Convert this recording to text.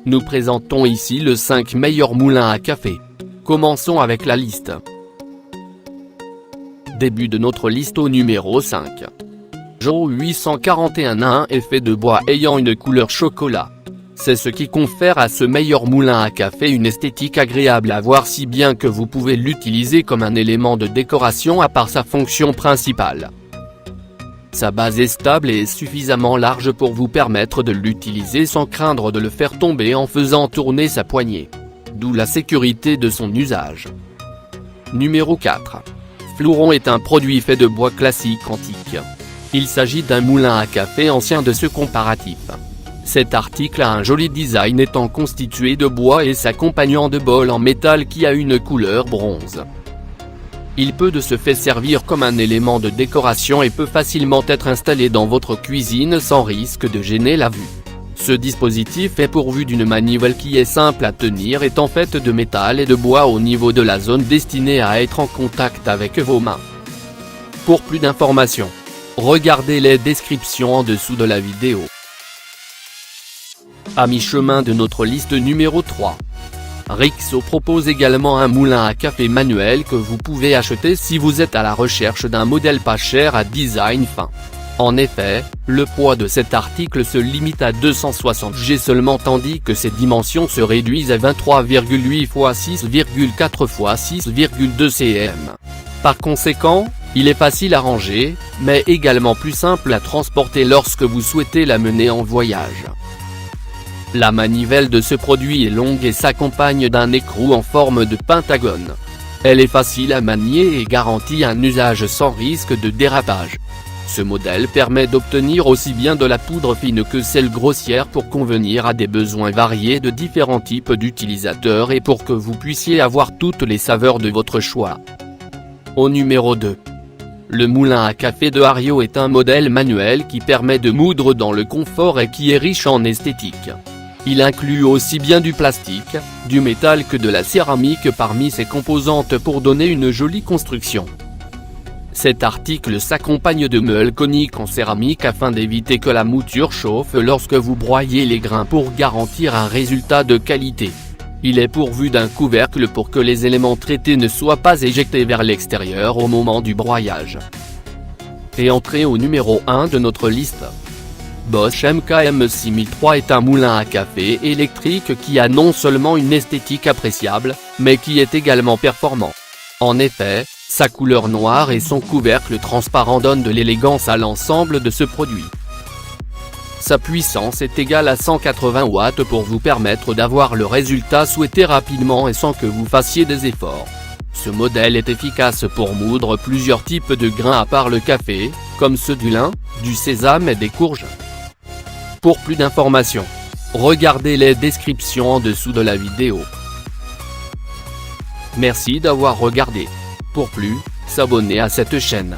Nous présentons ici les 5 meilleurs moulins à café. Commençons avec la liste. Début de notre liste au numéro 5. Joe 841 est fait de bois ayant une couleur chocolat. C'est ce qui confère à ce meilleur moulin à café une esthétique agréable à voir, si bien que vous pouvez l'utiliser comme un élément de décoration à part sa fonction principale. Sa base est stable et suffisamment large pour vous permettre de l'utiliser sans craindre de le faire tomber en faisant tourner sa poignée. D'où la sécurité de son usage. Numéro 4. Fleuron est un produit fait de bois classique antique. Il s'agit d'un moulin à café ancien de ce comparatif. Cet article a un joli design étant constitué de bois et s'accompagnant de bols en métal qui a une couleur bronze. Il peut de ce fait servir comme un élément de décoration et peut facilement être installé dans votre cuisine sans risque de gêner la vue. Ce dispositif est pourvu d'une manivelle qui est simple à tenir, étant faite de métal et de bois au niveau de la zone destinée à être en contact avec vos mains. Pour plus d'informations, regardez les descriptions en dessous de la vidéo. À mi-chemin de notre liste numéro 3. Rixo propose également un moulin à café manuel que vous pouvez acheter si vous êtes à la recherche d'un modèle pas cher à design fin. En effet, le poids de cet article se limite à 260 g seulement, tandis que ses dimensions se réduisent à 23,8 x 6,4 x 6,2 cm. Par conséquent, il est facile à ranger, mais également plus simple à transporter lorsque vous souhaitez l'amener en voyage. La manivelle de ce produit est longue et s'accompagne d'un écrou en forme de pentagone. Elle est facile à manier et garantit un usage sans risque de dérapage. Ce modèle permet d'obtenir aussi bien de la poudre fine que celle grossière pour convenir à des besoins variés de différents types d'utilisateurs et pour que vous puissiez avoir toutes les saveurs de votre choix. Au numéro 2. Le moulin à café de Hario est un modèle manuel qui permet de moudre dans le confort et qui est riche en esthétique. Il inclut aussi bien du plastique, du métal que de la céramique parmi ses composantes pour donner une jolie construction. Cet article s'accompagne de meules coniques en céramique afin d'éviter que la mouture chauffe lorsque vous broyez les grains pour garantir un résultat de qualité. Il est pourvu d'un couvercle pour que les éléments traités ne soient pas éjectés vers l'extérieur au moment du broyage. Et entrée au numéro 1 de notre liste. Bosch MKM6003 est un moulin à café électrique qui a non seulement une esthétique appréciable, mais qui est également performant. En effet, sa couleur noire et son couvercle transparent donnent de l'élégance à l'ensemble de ce produit. Sa puissance est égale à 180 watts pour vous permettre d'avoir le résultat souhaité rapidement et sans que vous fassiez des efforts. Ce modèle est efficace pour moudre plusieurs types de grains à part le café, comme ceux du lin, du sésame et des courges. Pour plus d'informations, regardez les descriptions en dessous de la vidéo. Merci d'avoir regardé. Pour plus, s'abonner à cette chaîne.